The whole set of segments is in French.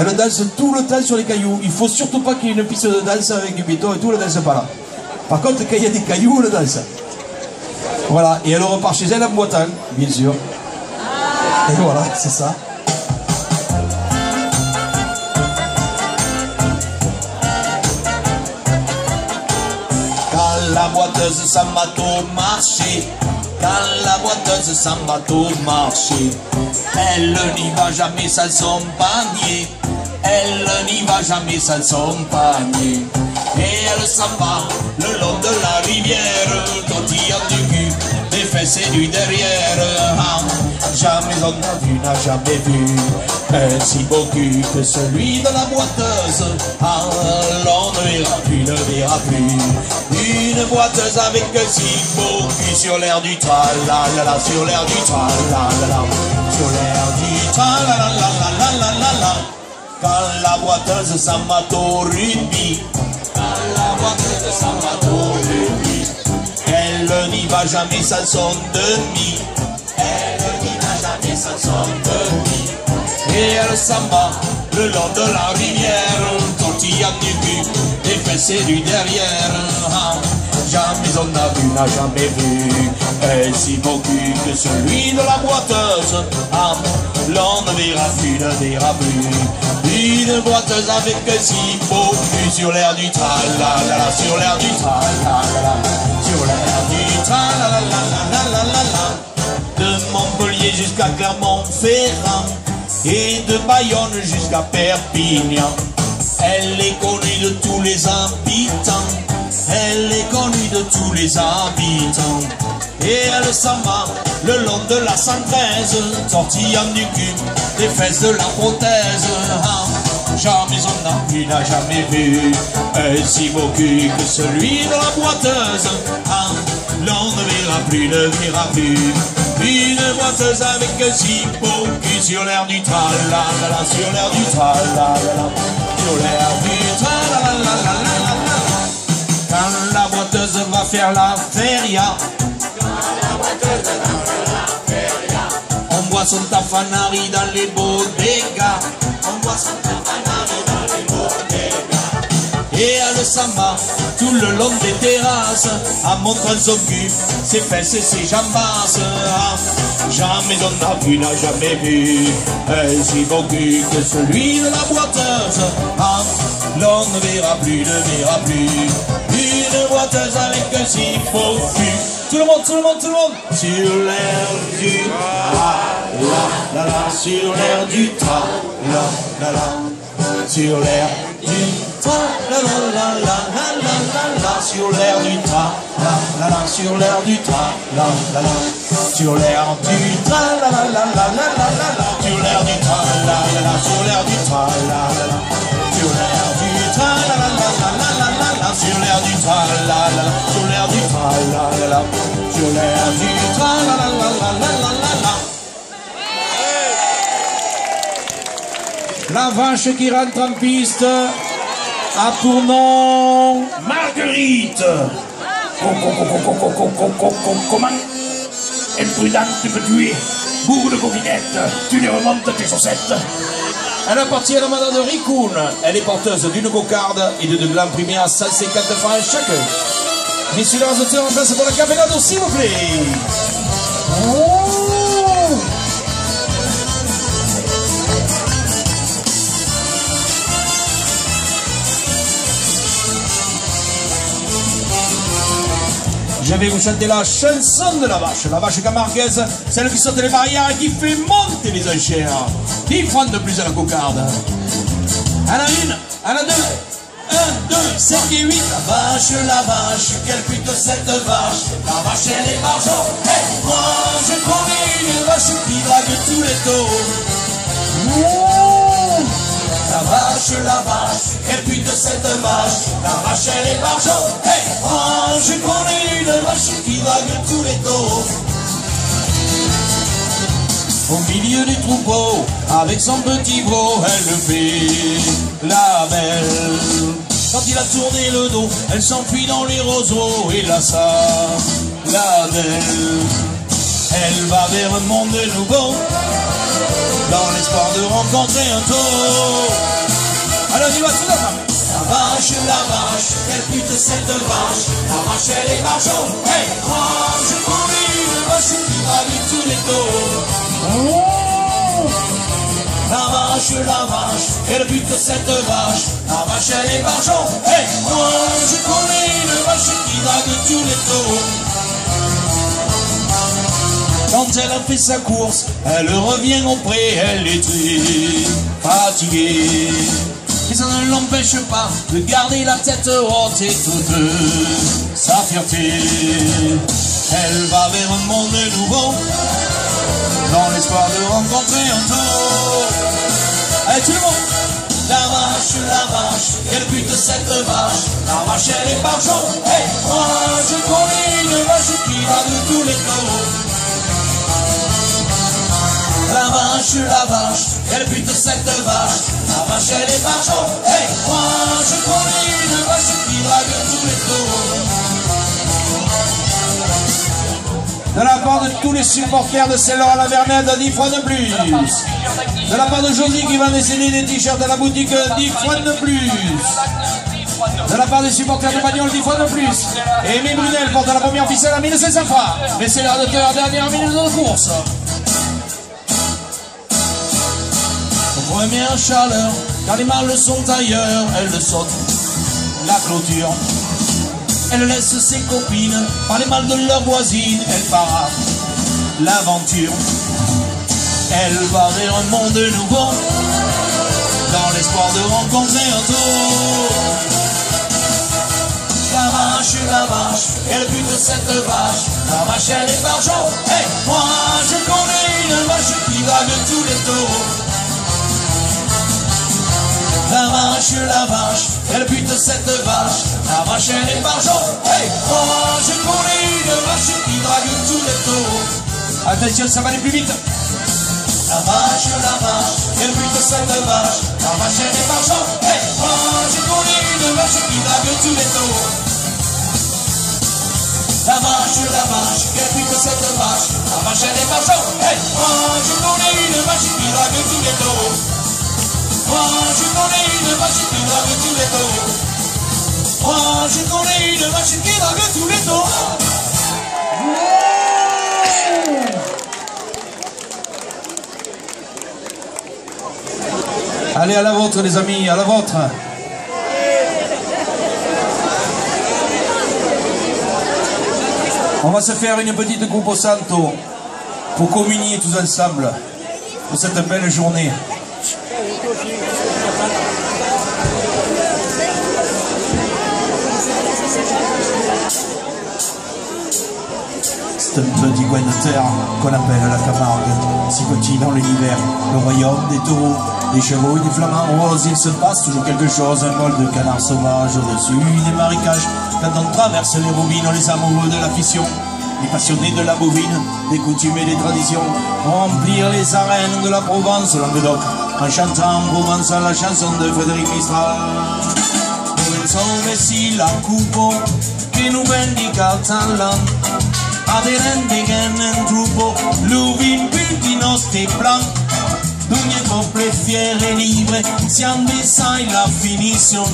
Elle danse tout le temps sur les cailloux. Il faut surtout pas qu'il y ait une piste de danse avec du béton et tout, elle ne danse pas là. Par contre, quand il y a des cailloux, elle danse. Voilà, et elle repart chez elle en boitant, bien sûr. Et voilà, c'est ça. Quand la boiteuse s'en va au marché, quand la boiteuse s'en va au marché, elle n'y va jamais sans son panier, elle n'y va jamais sans son panier. Et elle s'en va le long de la rivière, tortillant du cul, des fesses et du derrière. Ah, jamais on n'a vu, n'a jamais vu un si beau cul que celui de la boiteuse. Ah, l'on ne verra plus, ne verra plus une boiteuse avec un si beau cul sur l'air du tra-la-la-la, sur l'air du tra-la-la-la, sur l'air du tra-la-la-la-la-la-la-la. Quand la boiteuse s'en va au rugby, quand la boiteuse s'en va au rugby, elle n'y va jamais sans son demi, elle n'y va jamais sans son demi. Et elle s'en va le long de la rivière, tortillant du cul, des fesses et du derrière. Ah, jamais on n'a vu, n'a jamais vu un si beau cul que celui de la boiteuse. Ah, l'on ne verra plus, ne verra plus une boiteuse avec un si beau cul sur l'air du tra-la-la-la, sur l'air du tra-la-la-la, sur l'air du tra-la-la-la-la-la-la-la. De Montpellier jusqu'à Clermont-Ferrand et de Bayonne jusqu'à Perpignan, elle est connue de tous les habitants, elle est connue de tous les habitants. Et elle s'en va le long de la 113, tortillant du cul, des fesses de la prothèse. Ah, jamais on n'a vu, n'a jamais vu un si beau cul que celui de la boiteuse. Ah, l'on ne verra plus, ne verra plus une boiteuse avec un si beau cul sur l'air du tra-la-la-la, sur l'air du tra-la-la-la, sur l'air du tra-la-la-la-la-la-la. Quand la boiteuse va faire la feria, on boit son tafanari dans les bodegas, on boit son tafanari dans les bodegas. Et elle s'en va tout le long des terrasses, en montrant son cul, ses fesses et ses jambasses. Ah, jamais on n'a vu, n'a jamais vu un si beau cul que celui de la boiteuse. Ah, l'on ne verra plus, ne verra plus une boiteuse avec un si beau cul. Tout le monde, tout le monde, tout le monde. Sur l'air du tra-la-la-la, sur l'air du tra-la-la-la, sur l'air du tra-la-la-la-la-la-la, sur l'air du tra-la-la-la, sur l'air du tra-la-la-la, sur l'air du tra-la-la-la-la-la-la, sur l'air du tra-la-la-la, sur l'air du tra-la-la-la, sur l'air du tra-la-la-la-la-la-la, sur l'air du tra-la-la-la, sur l'air du tra-la-la-la, sur l'air du tra-la-la-la-la-la-la. La vache qui rentre en piste a pour nom Marguerite. Comment? Imprudente, tu peux tuer. Bourre de coquinette, tu les remontes tes chaussettes. Elle appartient à la madame de Ricoun. Elle est porteuse d'une cocarde et de deux glands primés à 150 francs chacun. Messieurs, les en place pour la cafénado, s'il vous plaît. Oh. Je vais vous chanter la chanson de la vache camarguaise, celle qui saute les barrières et qui fait monter les enchères. 10 francs de plus à la cocarde. À la une, à la deux, 1, 2, 5 et 8. La vache, quelle pute cette vache. La vache elle est barjo. Hey, moi je connais une vache qui drague tous les taux. Oh. La vache, quelle pute cette vache. La vache elle est barjo. Hey, moi je connais une vache qui drague tous les taux. Au milieu du troupeau, avec son petit veau, elle fait la belle. Quand il a tourné le dos, elle s'enfuit dans les roseaux, et là ça, la belle. Elle va vers un monde nouveau, dans l'espoir de rencontrer un taureau. Alors on y va tout d'abord. La vache, quelle pute cette vache. La vache elle est marchand. Hey, moi je connais une vache qui ravit tous les taureaux. La vache, quelle pute cette vache. La vache elle est marchand. Hey, moi je connais une vache qui drague tous les taureaux. Quand elle a fait sa course, elle revient au pré, elle est très fatiguée. Mais ça ne l'empêche pas de garder la tête haute et toute sa fierté. Elle va vers un monde nouveau, dans l'espoir de rencontrer un taureau. Allez tout le monde. La vache, quelle pute cette vache. La vache elle est par jour. Hey, moi je connais une vache qui va de tous les taureaux. La vache, quelle pute cette vache. La vache elle est par jour. Hey, moi je connais une vache qui drague tous les taureaux. De la part de tous les supporters de Saint-Laurent-la-Vernède, 10 francs de plus. De la part de Josie qui va déceler des t-shirts à la boutique, 10 francs de plus. De la part des supporters de Bagnoles, 10 francs de plus. Et Aimé Brunel porte la première ficelle à 1500 francs. Laissez l'air de cœur, dernière minute de course. Première chaleur, car les mâles sont ailleurs, elle saute la clôture. Elle laisse ses copines par les mâles de leur voisine, elle part à l'aventure. Elle va vers un monde nouveau, dans l'espoir de rencontrer un taureau. La vache, quelle pute cette vache. La vache elle est par jour. Hey, moi je connais une vache qui drague tous les taureaux. La vache, quelle pute cette vache. La vache elle est par jour. Hey, moi je connais une vache qui drague tous les taureaux. Attention, ça va aller plus vite. La vache, quelle pute cette vache. La vache elle est par jour. Hey, moi je connais une vache qui drague tous les taureaux. La vache, quelle pute cette vache. La vache elle est par jour. Hey, moi je connais une vache qui drague tous les taureaux. Moi je connais une vache qui drague tous les taureaux. Moi je connais une vache qui drague tous les taureaux. Allez à la vôtre les amis, à la vôtre. On va se faire une petite Grupo Santo pour communier tous ensemble pour cette belle journée. C'est un petit coin de terre qu'on appelle la Camargue, si petit dans l'univers, le royaume des taureaux, des chevaux et des flamants roses. Il se passe toujours quelque chose, un vol de canards sauvages au-dessus des marécages. Quand on traverse les roubines, les amoureux de la fission, les passionnés de la bovine, des coutumes et des traditions, remplir les arènes de la Provence, Languedoc, en chantant en provençal la chanson de Frédéric Mistral. Messi la cupo che non vendica talent aderente che nel gruppo lui impulti nostri plan d'ogni peuple fier et libre siamo besai la finition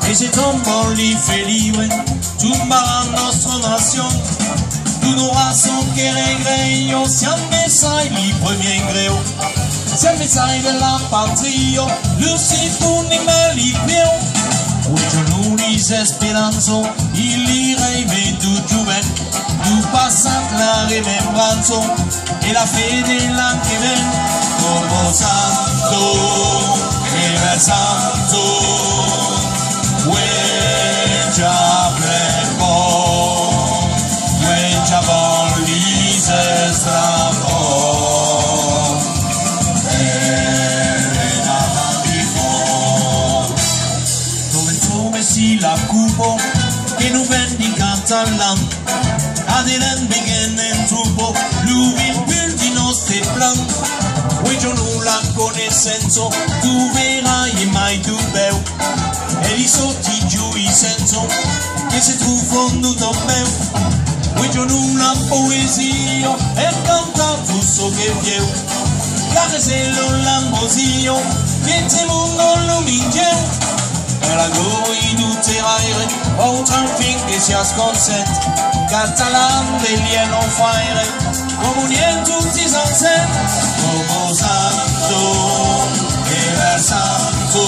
et c'est un bon li fait libre tumba nostra nation tu nos raçons che regreio siamo besai li premier greo siamo besai della patria le sifuni me li più Aujourd'hui les espérances, il y rêve du joven, du passat la remembranza et la fede l'anche ven, como santo, el santo, huella blanco, huella bon les estrambos. La cupo che non vendica talent aderent beghen en trupo lui impulti nostri plan quei giorno la conoscenza tu verai mai tu beu e li sotti giù i senso che se tu fondo da me quei giorno la poesia e canta tu so che vieu carezzello l'ambrosio, piete mondo lumigel, per la goi d'uteraire, oltre un fin che si ascolsette, catalan dell'ien on fire, comunien tutti sansen, como santo, e ver santo,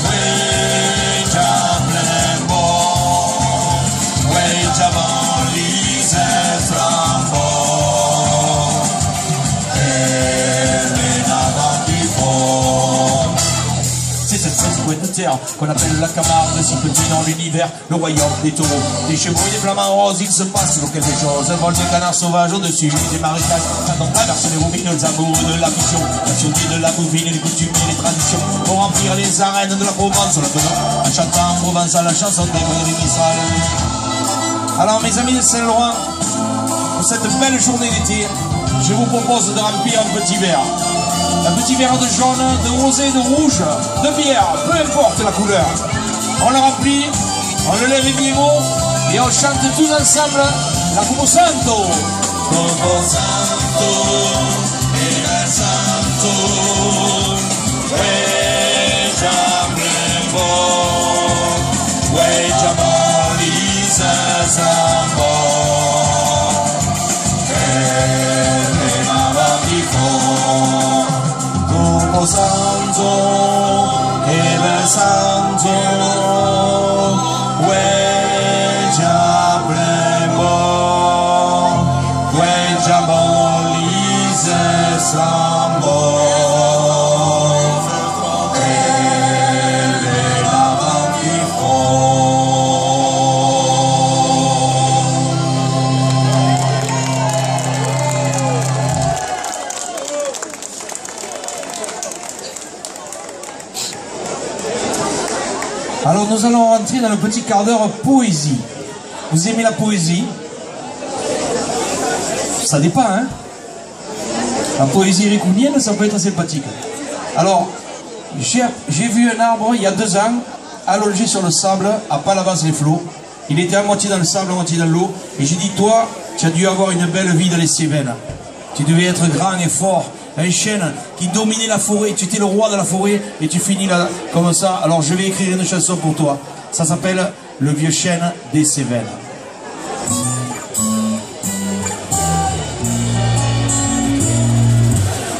Weja blembo, Weja valise flambo, c'est cette cesse de terre qu'on appelle la Camargue, si petit dans l'univers, le royaume des taureaux, des chevaux et des flamants roses. Il se passe toujours quelque chose, un vol de canards sauvages au-dessus des marécages, attendant traverser les roubines, les amoureux de la fiction, la survie de la bouvine, les coutumes et les traditions, pour remplir les arènes de la Provence, la Provence, en chantant en provençal la chanson des Valérie Mistral. Alors mes amis de Saint-Laurent, pour cette belle journée d'été, je vous propose de remplir un petit verre. Un petit verre de jaune, de rosé, de rouge, de bière, peu importe la couleur. On le remplit, on le lève bien haut et on chante tous ensemble la Como Santo. Como Santo, el Santo, Weja blembo, Weja valise flambo. Santo, Ever Santo, Weja blembo, Weja valise flambo, Alors nous allons rentrer dans le petit quart d'heure poésie. Vous aimez la poésie? Ça dépend, hein? La poésie récounienne, ça peut être sympathique. Alors, j'ai vu un arbre il y a 2 ans, allongé sur le sable, à Palavas-les-Flots. Il était à moitié dans le sable, à moitié dans l'eau. Et j'ai dit, toi, tu as dû avoir une belle vie dans les Cévennes. Tu devais être grand et fort. Un chêne qui dominait la forêt, tu étais le roi de la forêt et tu finis là comme ça. Alors je vais écrire une chanson pour toi. Ça s'appelle Le vieux chêne des Cévennes.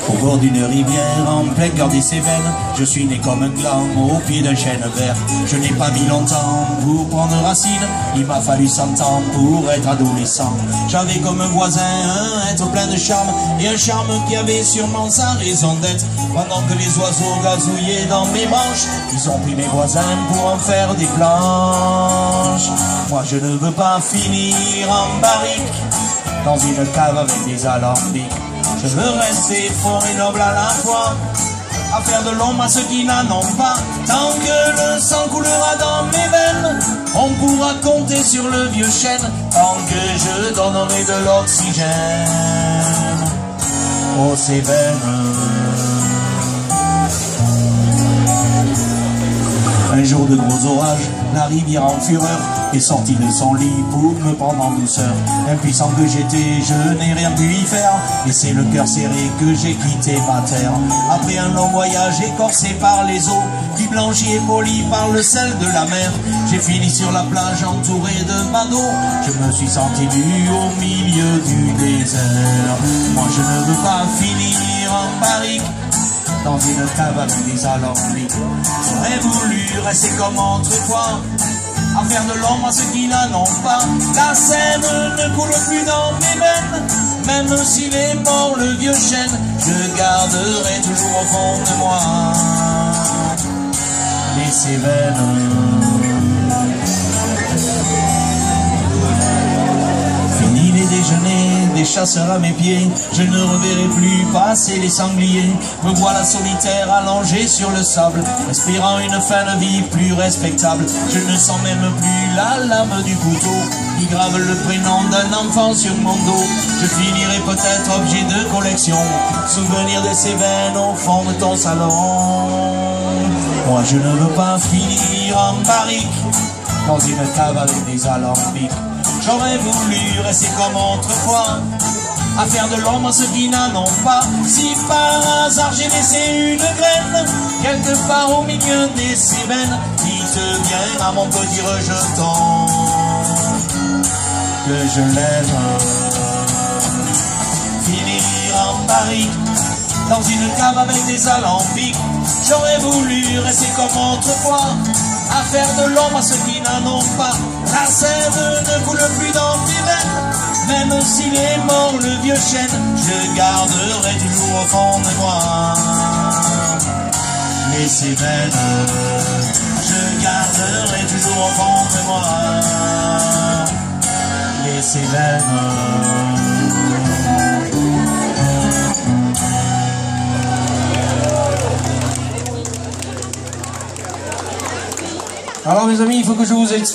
Au bord d'une rivière, en plein cœur des Cévennes, je suis né comme un gland au pied d'un chêne vert. Je n'ai pas mis longtemps pour prendre racine, il m'a fallu 100 ans pour être adolescent. J'avais comme un voisin un être plein de charme, et un charme qui avait sûrement sa raison d'être. Pendant que les oiseaux gazouillaient dans mes branches, ils ont pris mes voisins pour en faire des planches. Moi je ne veux pas finir en barrique, dans une cave avec des alambics. Je veux rester fort et noble à la fois, à faire de l'ombre à ceux qui n'en ont pas. Tant que le sang coulera dans mes veines, on pourra compter sur le vieux chêne. Tant que je donnerai de l'oxygène aux Cévennes. Un jour de gros orage, la rivière en fureur est sortie de son lit pour me prendre en douceur. Impuissant que j'étais, je n'ai rien pu y faire, et c'est le cœur serré que j'ai quitté ma terre. Après un long voyage écorcé par les eaux, qui blanchit et poli par le sel de la mer, j'ai fini sur la plage entouré de badauds. Je me suis senti nu au milieu du désert. Moi je ne veux pas finir en barrique, dans une cave avec des alambics. J'aurais voulu rester comme autrefois, à faire de l'ombre à ceux qui n'en ont pas. La Seine ne coule plus dans mes veines, même s'il est mort le vieux chêne, je garderai toujours au fond de moi les Cévennes. Fini les déjeuners des chasseurs à mes pieds, je ne reverrai plus passer les sangliers. Me voilà solitaire allongé sur le sable, respirant une fin de vie plus respectable. Je ne sens même plus la lame du couteau qui grave le prénom d'un enfant sur mon dos. Je finirai peut-être objet de collection, souvenir des Cévennes au fond de ton salon. Moi je ne veux pas finir en barrique, dans une cave avec des alambics. J'aurais voulu rester comme autrefois, à faire de l'ombre à ceux qui n'en ont pas. Si par hasard j'ai laissé une graine quelque part au milieu des sébènes, dites bien à mon petit rejeton que je l'aime. Finir en Paris dans une cave avec des alambics, j'aurais voulu rester comme autrefois, à faire de l'ombre à ceux qui n'en ont pas. La sève ne coule plus dans mes veines, même s'il est mort le vieux chêne, je garderai toujours au fond de moi les Cévennes. Je garderai toujours au fond de moi les Cévennes. Alors mes amis, il faut que je vous explique.